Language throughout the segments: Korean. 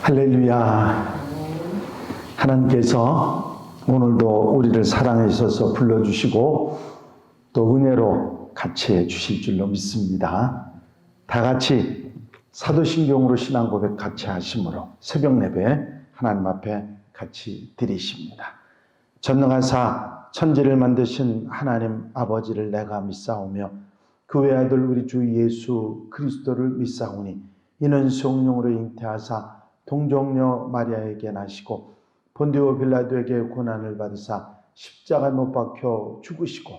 할렐루야. 하나님께서 오늘도 우리를 사랑해 주셔서 불러주시고 또 은혜로 같이 해 주실 줄로 믿습니다. 다 같이 사도신경으로 신앙 고백 같이 하심으로 새벽 예배 하나님 앞에 같이 드리십니다. 전능하사 천지를 만드신 하나님 아버지를 내가 믿사오며 그 외아들 우리 주 예수 그리스도를 믿사오니 이는 성령으로 잉태하사 동정녀 마리아에게 나시고 본디오 빌라도에게 고난을 받으사 십자가에 못 박혀 죽으시고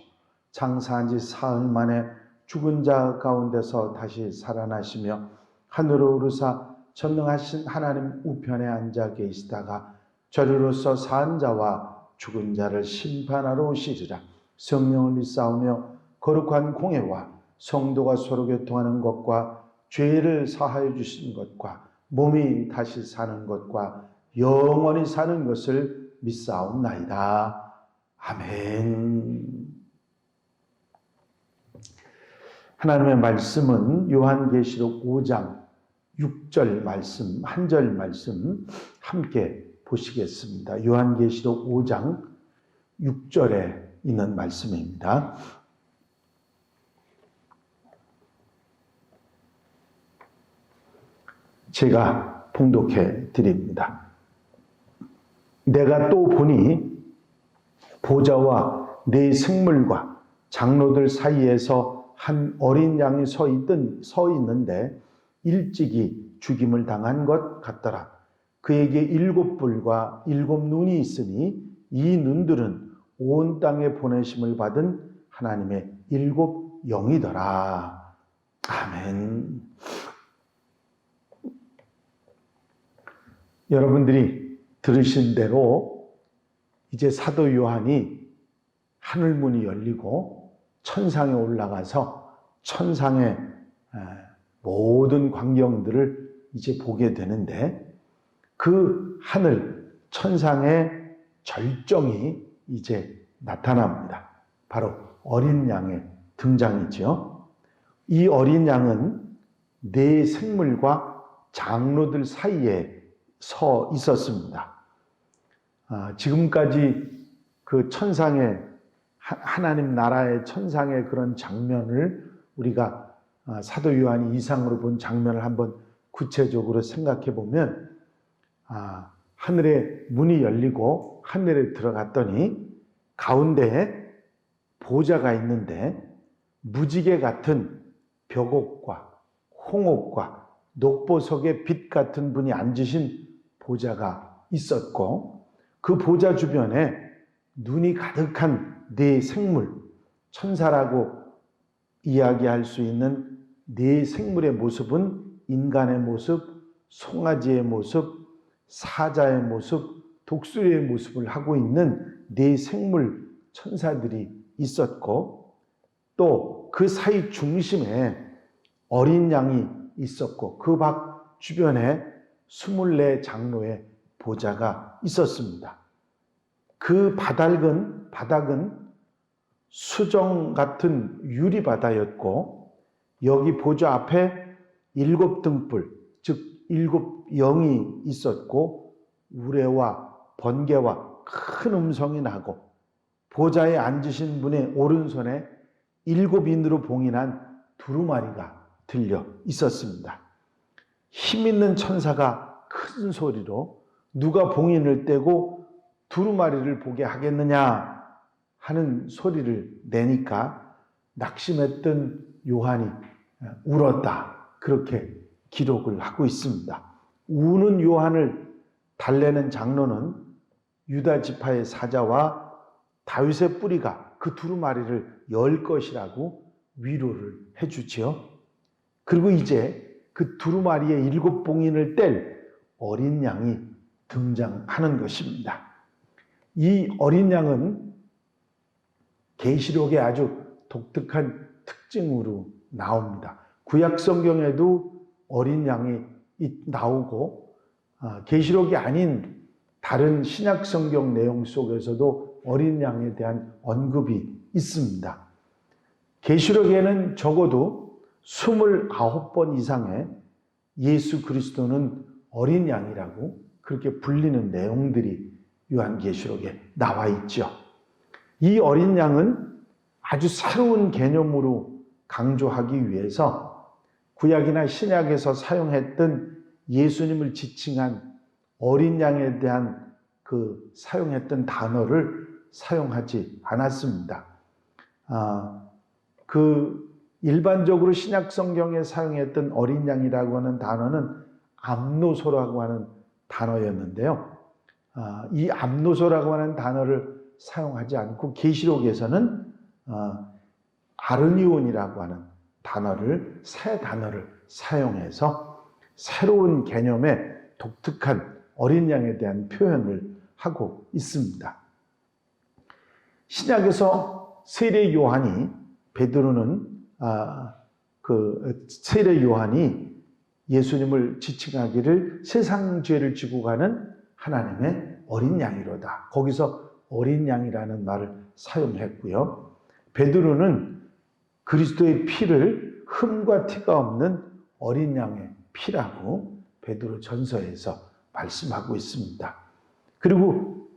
장사한 지 사흘 만에 죽은 자 가운데서 다시 살아나시며 하늘로 오르사 전능하신 하나님 우편에 앉아 계시다가 저리로서 산 자와 죽은 자를 심판하러 오시리라. 성령을 믿사오며 거룩한 공예와 성도가 서로 교통하는 것과 죄를 사하여 주신 것과 몸이 다시 사는 것과 영원히 사는 것을 믿사옵나이다. 아멘. 하나님의 말씀은 요한계시록 5장 6절 말씀, 한 절 말씀 함께 보시겠습니다. 요한계시록 5장 6절에 있는 말씀입니다. 제가 봉독해 드립니다. 내가 또 보니 보좌와 네 생물과 장로들 사이에서 한 어린 양이 서 있는데 일찍이 죽임을 당한 것 같더라. 그에게 7뿔과 7눈이 있으니 이 눈들은 온 땅에 보내심을 받은 하나님의 7 영이더라. 아멘. 여러분들이 들으신 대로 이제 사도 요한이 하늘문이 열리고 천상에 올라가서 천상의 모든 광경들을 이제 보게 되는데 그 하늘 천상의 절정이 이제 나타납니다. 바로 어린 양의 등장이죠. 이 어린 양은 네 생물과 장로들 사이에 서 있었습니다. 지금까지 그 천상의 하나님 나라의 천상의 그런 장면을 우리가 사도 요한이 이상으로 본 장면을 한번 구체적으로 생각해 보면 하늘에 문이 열리고 하늘에 들어갔더니 가운데에 보좌가 있는데 무지개 같은 벽옥과 홍옥과 녹보석의 빛 같은 분이 앉으신 보좌가 있었고 그 보좌 주변에 눈이 가득한 네 생물, 천사라고 이야기할 수 있는 네 생물의 모습은 인간의 모습, 송아지의 모습, 사자의 모습, 독수리의 모습을 하고 있는 네 생물 천사들이 있었고 또 그 사이 중심에 어린 양이 있었고 그 밖 주변에 24 장로의 보좌가 있었습니다. 그 바닥은 수정 같은 유리바다였고 여기 보좌 앞에 7 등불, 즉 7 영이 있었고 우레와 번개와 큰 음성이 나고 보좌에 앉으신 분의 오른손에 7인으로 봉인한 두루마리가 들려 있었습니다. 힘 있는 천사가 큰 소리로 누가 봉인을 떼고 두루마리를 보게 하겠느냐 하는 소리를 내니까 낙심했던 요한이 울었다. 그렇게 기록을 하고 있습니다. 우는 요한을 달래는 장로는 유다 지파의 사자와 다윗의 뿌리가 그 두루마리를 열 것이라고 위로를 해주지요. 그리고 이제 그 두루마리의 7 봉인을 뗄 어린 양이 등장하는 것입니다. 이 어린 양은 계시록의 아주 독특한 특징으로 나옵니다. 구약 성경에도 어린 양이 나오고 계시록이 아닌 다른 신약 성경 내용 속에서도 어린 양에 대한 언급이 있습니다. 계시록에는 적어도 29번 이상의 예수 그리스도는 어린 양이라고 그렇게 불리는 내용들이 요한계시록에 나와 있죠. 이 어린 양은 아주 새로운 개념으로 강조하기 위해서 구약이나 신약에서 사용했던 예수님을 지칭한 어린 양에 대한 그 사용했던 단어를 사용하지 않았습니다. 일반적으로 신약 성경에 사용했던 어린 양이라고 하는 단어는 암노소라고 하는 단어였는데요. 이 암노소라고 하는 단어를 사용하지 않고 계시록에서는 아르니온이라고 하는 단어를, 새 단어를 사용해서 새로운 개념의 독특한 어린 양에 대한 표현을 하고 있습니다. 신약에서 세례 요한이 세례 요한이 예수님을 지칭하기를 세상 죄를 지고 가는 하나님의 어린 양이로다. 거기서 어린 양이라는 말을 사용했고요. 베드로는 그리스도의 피를 흠과 티가 없는 어린 양의 피라고 베드로 전서에서 말씀하고 있습니다. 그리고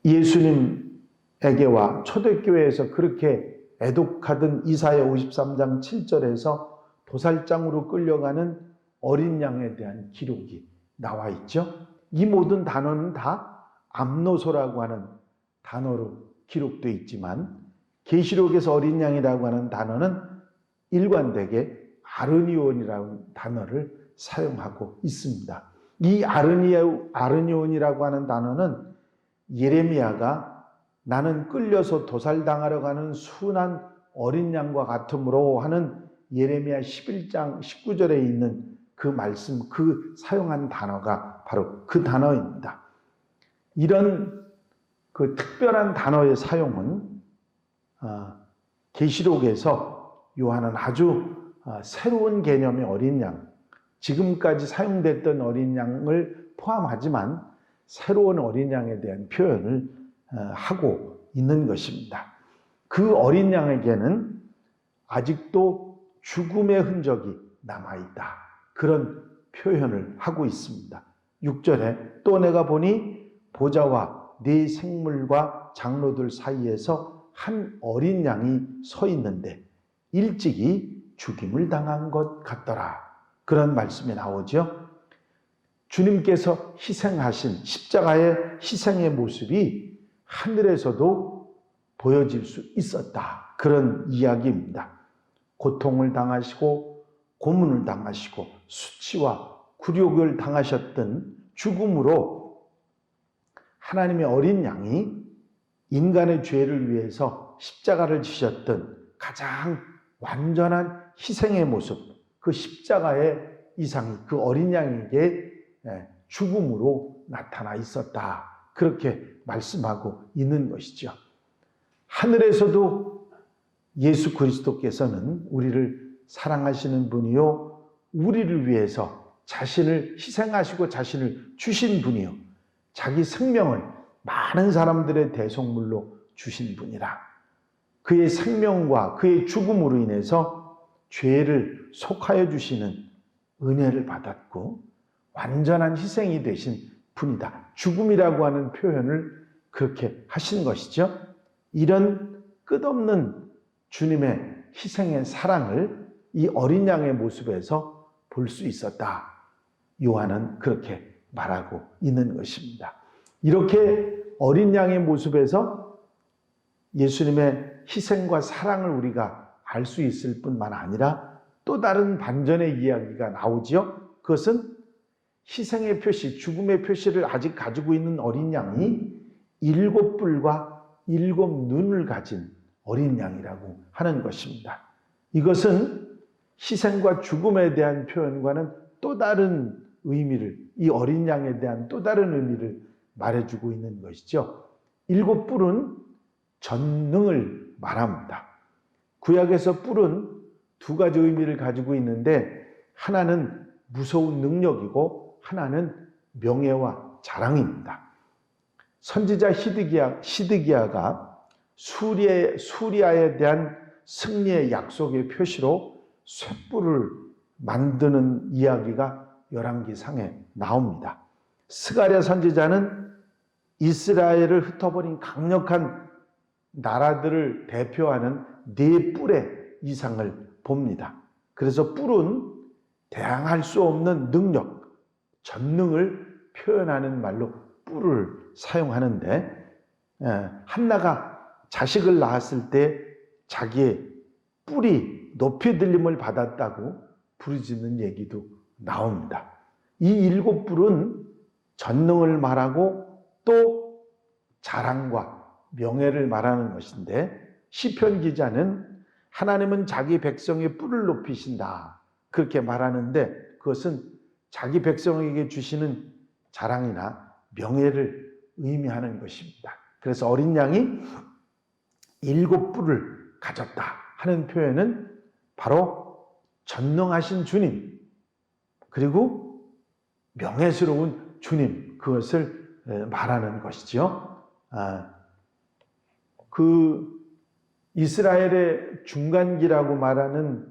예수님에게와 초대교회에서 그렇게 애독하던 이사야 53장 7절에서 도살장으로 끌려가는 어린 양에 대한 기록이 나와 있죠. 이 모든 단어는 다 암노소라고 하는 단어로 기록되어 있지만 계시록에서 어린 양이라고 하는 단어는 일관되게 아르니온이라는 단어를 사용하고 있습니다. 이 아르니온이라고 하는 단어는 예레미야가 나는 끌려서 도살당하러 가는 순한 어린 양과 같으므로 하는 예레미야 11장 19절에 있는 그 말씀, 그 사용한 단어가 바로 그 단어입니다. 이런 그 특별한 단어의 사용은 계시록에서 요한은 아주 새로운 개념의 어린 양, 지금까지 사용됐던 어린 양을 포함하지만 새로운 어린 양에 대한 표현을 하고 있는 것입니다. 그 어린 양에게는 아직도 죽음의 흔적이 남아있다. 그런 표현을 하고 있습니다. 6절에 또 내가 보니 보좌와 네 생물과 장로들 사이에서 한 어린 양이 서 있는데 일찍이 죽임을 당한 것 같더라. 그런 말씀이 나오죠. 주님께서 희생하신 십자가의 희생의 모습이 하늘에서도 보여질 수 있었다. 그런 이야기입니다. 고통을 당하시고 고문을 당하시고 수치와 굴욕을 당하셨던 죽음으로 하나님의 어린 양이 인간의 죄를 위해서 십자가를 지셨던 가장 완전한 희생의 모습, 그 십자가의 이상이 그 어린 양에게 죽음으로 나타나 있었다. 그렇게 말씀하고 있는 것이죠. 하늘에서도 예수 그리스도께서는 우리를 사랑하시는 분이요, 우리를 위해서 자신을 희생하시고 자신을 주신 분이요, 자기 생명을 많은 사람들의 대속물로 주신 분이라. 그의 생명과 그의 죽음으로 인해서 죄를 속하여 주시는 은혜를 받았고 완전한 희생이 되신 분이다. 죽음이라고 하는 표현을 그렇게 하신 것이죠. 이런 끝없는 주님의 희생의 사랑을 이 어린 양의 모습에서 볼 수 있었다. 요한은 그렇게 말하고 있는 것입니다. 이렇게 어린 양의 모습에서 예수님의 희생과 사랑을 우리가 알 수 있을 뿐만 아니라 또 다른 반전의 이야기가 나오지요. 그것은 희생의 표시, 죽음의 표시를 아직 가지고 있는 어린 양이 7뿔과 7눈을 가진 어린 양이라고 하는 것입니다. 이것은 희생과 죽음에 대한 표현과는 또 다른 의미를, 이 어린 양에 대한 또 다른 의미를 말해주고 있는 것이죠. 7뿔은 전능을 말합니다. 구약에서 뿔은 두 가지 의미를 가지고 있는데 하나는 무서운 능력이고 하나는 명예와 자랑입니다. 선지자 시드기야가 수리아에 대한 승리의 약속의 표시로 쇳불을 만드는 이야기가 열왕기상에 나옵니다. 스가랴 선지자는 이스라엘을 흩어버린 강력한 나라들을 대표하는 네 뿔의 이상을 봅니다. 그래서 뿔은 대항할 수 없는 능력, 전능을 표현하는 말로 뿔을 사용하는데, 한나가 자식을 낳았을 때 자기의 뿔이 높이 들림을 받았다고 부르짖는 얘기도 나옵니다. 이 7뿔은 전능을 말하고 또 자랑과 명예를 말하는 것인데, 시편 기자는 하나님은 자기 백성의 뿔을 높이신다 그렇게 말하는데, 그것은 자기 백성에게 주시는 자랑이나 명예를 의미하는 것입니다. 그래서 어린 양이 7뿔을 가졌다 하는 표현은 바로 전능하신 주님, 그리고 명예스러운 주님, 그것을 말하는 것이죠. 그 이스라엘의 중간기라고 말하는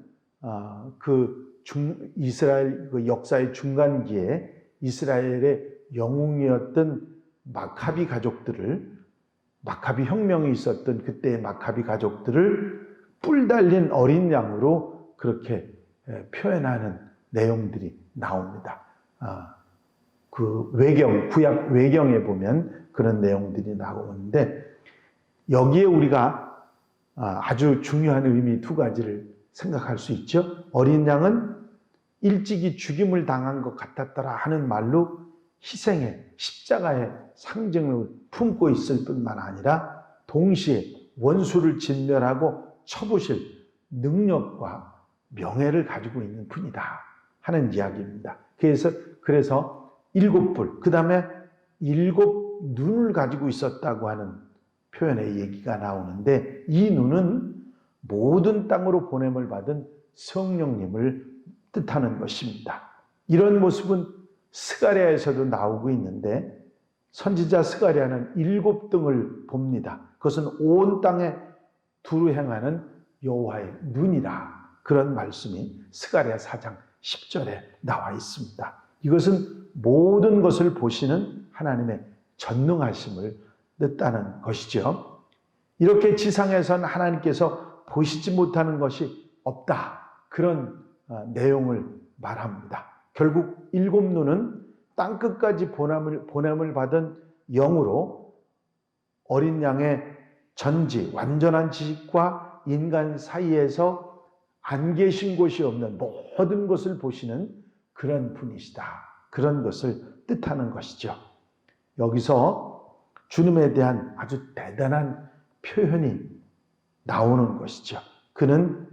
이스라엘 그 역사의 중간기에 이스라엘의 영웅이었던 마카비 가족들을, 마카비 혁명이 있었던 그때의 마카비 가족들을 뿔 달린 어린 양으로 그렇게 표현하는 내용들이 나옵니다. 그 구약 외경에 보면 그런 내용들이 나오는데, 여기에 우리가 아주 중요한 의미 2가지를 생각할 수 있죠. 어린 양은 일찍이 죽임을 당한 것 같았더라 하는 말로 희생의 십자가의 상징을 품고 있을 뿐만 아니라 동시에 원수를 진멸하고 쳐부실 능력과 명예를 가지고 있는 분이다 하는 이야기입니다. 그래서 7뿔, 그 다음에 7눈을 가지고 있었다고 하는 표현의 얘기가 나오는데, 이 눈은 모든 땅으로 보냄을 받은 성령님을 뜻하는 것입니다. 이런 모습은 스가랴에서도 나오고 있는데, 선지자 스가랴는 7등을 봅니다. 그것은 온 땅에 두루 행하는 여호와의 눈이라, 그런 말씀이 스가랴 4장 10절에 나와 있습니다. 이것은 모든 것을 보시는 하나님의 전능하심을 뜻하는 것이죠. 이렇게 지상에선 하나님께서 보시지 못하는 것이 없다, 그런 내용을 말합니다. 결국 7눈은 땅끝까지 보냄을 받은 영으로 어린 양의 전지, 완전한 지식과 인간 사이에서 안 계신 곳이 없는 모든 것을 보시는 그런 분이시다, 그런 것을 뜻하는 것이죠. 여기서 주님에 대한 아주 대단한 표현이 나오는 것이죠. 그는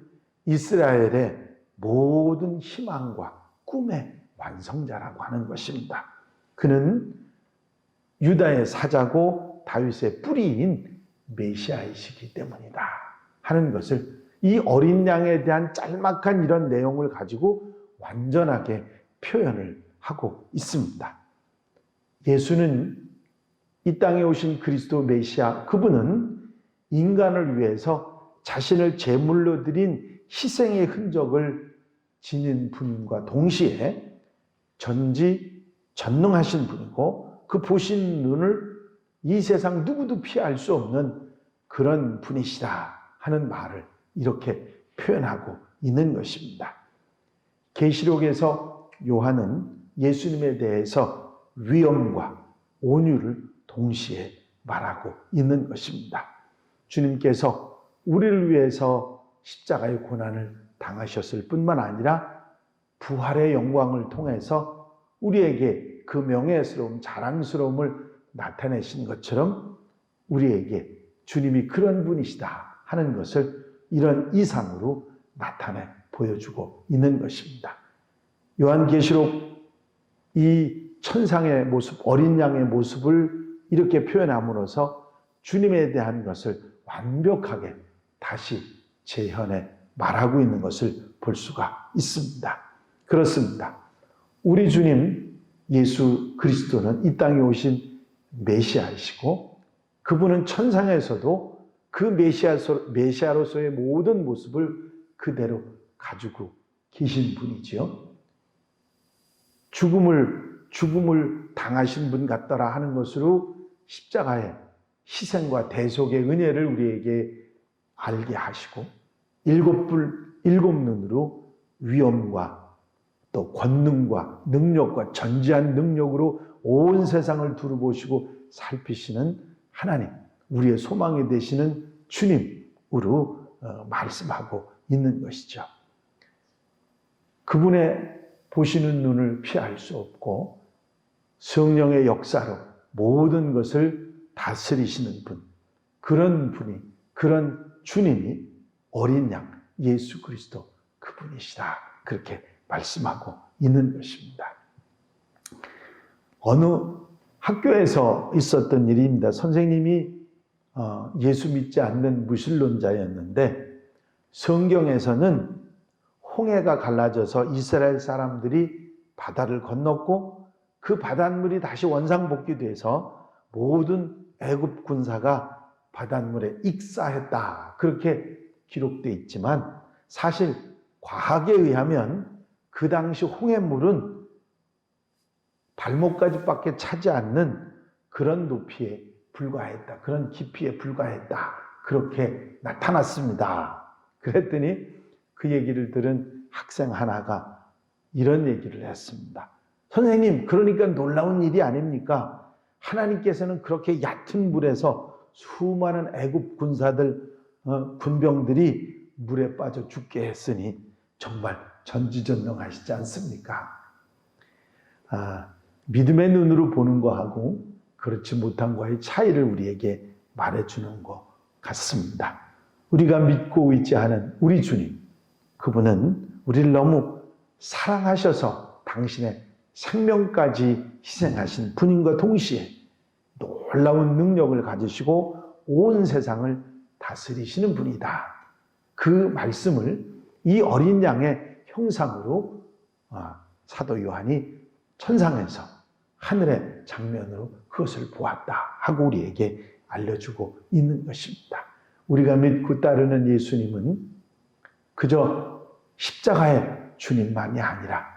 이스라엘의 모든 희망과 꿈의 완성자라고 하는 것입니다. 그는 유다의 사자고 다윗의 뿌리인 메시아이시기 때문이다 하는 것을, 이 어린 양에 대한 짤막한 이런 내용을 가지고 완전하게 표현을 하고 있습니다. 예수는 이 땅에 오신 그리스도 메시아, 그분은 인간을 위해서 자신을 제물로 드린 희생의 흔적을 지닌 분과 동시에 전능하신 분이고, 그 보신 눈을 이 세상 누구도 피할 수 없는 그런 분이시다 하는 말을 이렇게 표현하고 있는 것입니다. 계시록에서 요한은 예수님에 대해서 위엄과 온유를 동시에 말하고 있는 것입니다. 주님께서 우리를 위해서 십자가의 고난을 당하셨을 뿐만 아니라 부활의 영광을 통해서 우리에게 그 명예스러움, 자랑스러움을 나타내신 것처럼 우리에게 주님이 그런 분이시다 하는 것을 이런 이상으로 나타내 보여주고 있는 것입니다. 요한계시록 이 천상의 모습, 어린 양의 모습을 이렇게 표현함으로써 주님에 대한 것을 완벽하게 다시 재현해 말하고 있는 것을 볼 수가 있습니다. 그렇습니다. 우리 주님 예수 그리스도는 이 땅에 오신 메시아이시고, 그분은 천상에서도 그 메시아로서의 모든 모습을 그대로 가지고 계신 분이지요. 죽음을 당하신 분 같더라 하는 것으로 십자가의 희생과 대속의 은혜를 우리에게 알게 하시고 일곱 눈으로 위엄과 또 권능과 능력과 전지한 능력으로 온 세상을 두루보시고 살피시는 하나님, 우리의 소망이 되시는 주님으로 말씀하고 있는 것이죠. 그분의 보시는 눈을 피할 수 없고 성령의 역사로 모든 것을 다스리시는 분, 그런 주님이 어린 양 예수 그리스도 그분이시다. 그렇게 말씀하고 있는 것입니다. 어느 학교에서 있었던 일입니다. 선생님이 예수 믿지 않는 무신론자였는데 성경에서는 홍해가 갈라져서 이스라엘 사람들이 바다를 건넜고 그 바닷물이 다시 원상복귀돼서 모든 애굽 군사가 바닷물에 익사했다. 그렇게 기록되어 있지만 사실 과학에 의하면 그 당시 홍해물은 발목까지밖에 차지 않는 그런 높이에 불과했다. 그런 깊이에 불과했다. 그렇게 나타났습니다. 그랬더니 그 얘기를 들은 학생 하나가 이런 얘기를 했습니다. 선생님, 그러니까 놀라운 일이 아닙니까? 하나님께서는 그렇게 얕은 물에서 수많은 애굽 군사들, 군병들이 물에 빠져 죽게 했으니 정말 전지전능하시지 않습니까? 믿음의 눈으로 보는 거하고 그렇지 못한 거의 차이를 우리에게 말해주는 것 같습니다. 우리가 믿고 의지하는 우리 주님, 그분은 우리를 너무 사랑하셔서 당신의 생명까지 희생하신 분인과 동시에 놀라운 능력을 가지시고 온 세상을 다스리시는 분이다. 그 말씀을 이 어린 양의 형상으로 사도 요한이 천상에서 하늘의 장면으로 그것을 보았다 하고 우리에게 알려주고 있는 것입니다. 우리가 믿고 따르는 예수님은 그저 십자가의 주님만이 아니라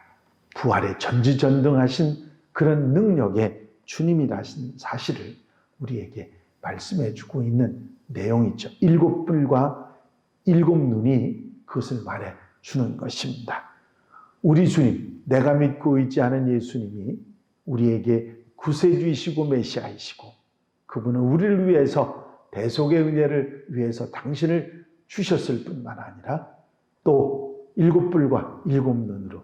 부활에 전지전능하신 그런 능력의 주님이라는 사실을 우리에게 말씀해 주고 있는 내용이죠. 7뿔과 7눈이 그것을 말해 주는 것입니다. 우리 주님, 내가 믿고 의지하는 예수님이 우리에게 구세주이시고 메시아이시고 그분은 우리를 위해서 대속의 은혜를 위해서 당신을 주셨을 뿐만 아니라 또 7뿔과 7눈으로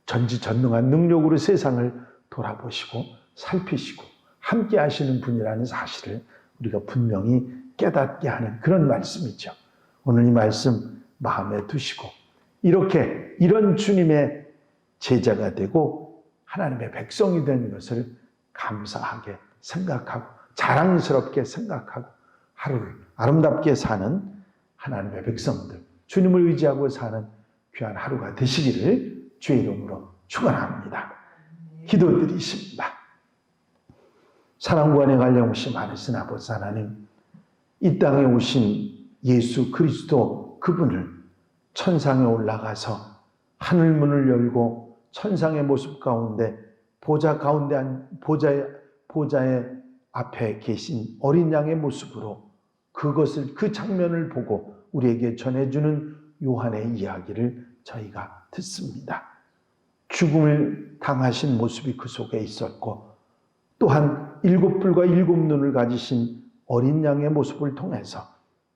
전지전능한 능력으로 세상을 돌아보시고 살피시고 함께 하시는 분이라는 사실을 우리가 분명히 깨닫게 하는 그런 말씀이죠. 오늘 이 말씀 마음에 두시고 이런 주님의 제자가 되고 하나님의 백성이 된 것을 감사하게 생각하고 자랑스럽게 생각하고 하루를 아름답게 사는 하나님의 백성들, 주님을 의지하고 사는 귀한 하루가 되시기를 주의 이름으로 축원합니다. 기도드리십니다. 사랑과 은혜가 한량없이 많으신 아버지 하나님, 이 땅에 오신 예수 그리스도 그분을 천상에 올라가서 하늘문을 열고 천상의 모습 가운데 보좌의 앞에 계신 어린 양의 모습으로 그 장면을 보고 우리에게 전해주는 요한의 이야기를 저희가 듣습니다. 죽음을 당하신 모습이 그 속에 있었고 또한 7뿔과 7눈을 가지신 어린 양의 모습을 통해서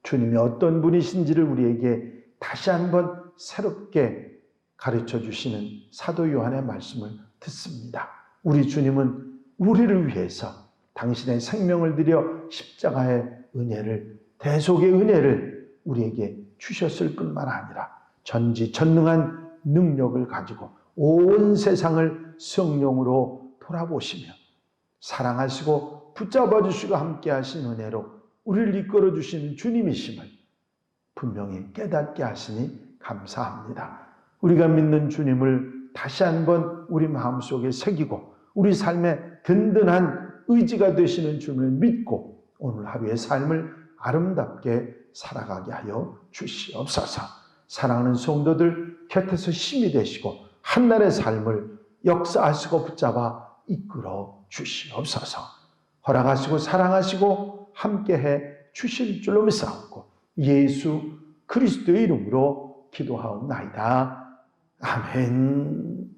주님이 어떤 분이신지를 우리에게 다시 한번 새롭게 가르쳐 주시는 사도 요한의 말씀을 듣습니다. 우리 주님은 우리를 위해서 당신의 생명을 들여 십자가의 은혜를, 대속의 은혜를 우리에게 주셨을 뿐만 아니라 전지전능한 능력을 가지고 온 세상을 성령으로 돌아보시며 사랑하시고 붙잡아 주시고 함께 하신 은혜로 우리를 이끌어 주시는 주님이심을 분명히 깨닫게 하시니 감사합니다. 우리가 믿는 주님을 다시 한번 우리 마음속에 새기고 우리 삶의 든든한 의지가 되시는 주님을 믿고 오늘 하루의 삶을 아름답게 살아가게 하여 주시옵소서. 사랑하는 성도들 곁에서 힘이 되시고 한날의 삶을 역사하시고 붙잡아 이끌어 주시옵소서. 허락하시고 사랑하시고 함께해 주실 줄로 믿사옵고 예수 그리스도의 이름으로 기도하옵나이다. 아멘.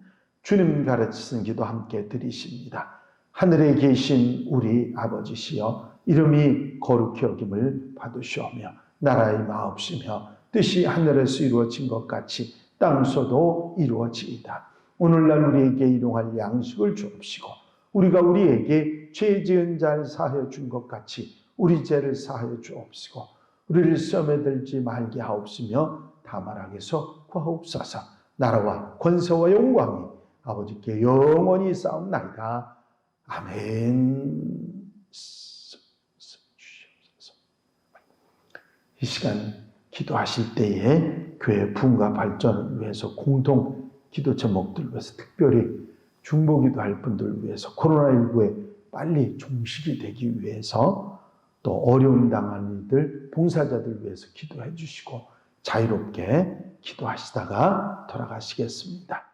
주님 가르치신 기도 함께 드리십니다. 하늘에 계신 우리 아버지시여 이름이 거룩히 여김을 받으시오며 나라의 마옵시며 뜻이 하늘에서 이루어진 것 같이 땅에서도 이루어지이다. 오늘날 우리에게 일용할 양식을 주옵시고 우리가 우리에게 죄 지은 자를 사하여 준 것 같이 우리 죄를 사하여 주옵시고 우리를 시험에 들지 말게 하옵시며 다만 악에서 구하옵소서. 나라와 권세와 영광이 아버지께 영원히 싸움나이다. 아멘. 이 시간 기도하실 때에 교회 부흥과 발전을 위해서 공동 기도 제목들을 위해서 특별히 중보기도할 분들을 위해서 코로나19에 빨리 종식이 되기 위해서 또 어려움 당하는 이들 봉사자들 위해서 기도해 주시고 자유롭게 기도하시다가 돌아가시겠습니다.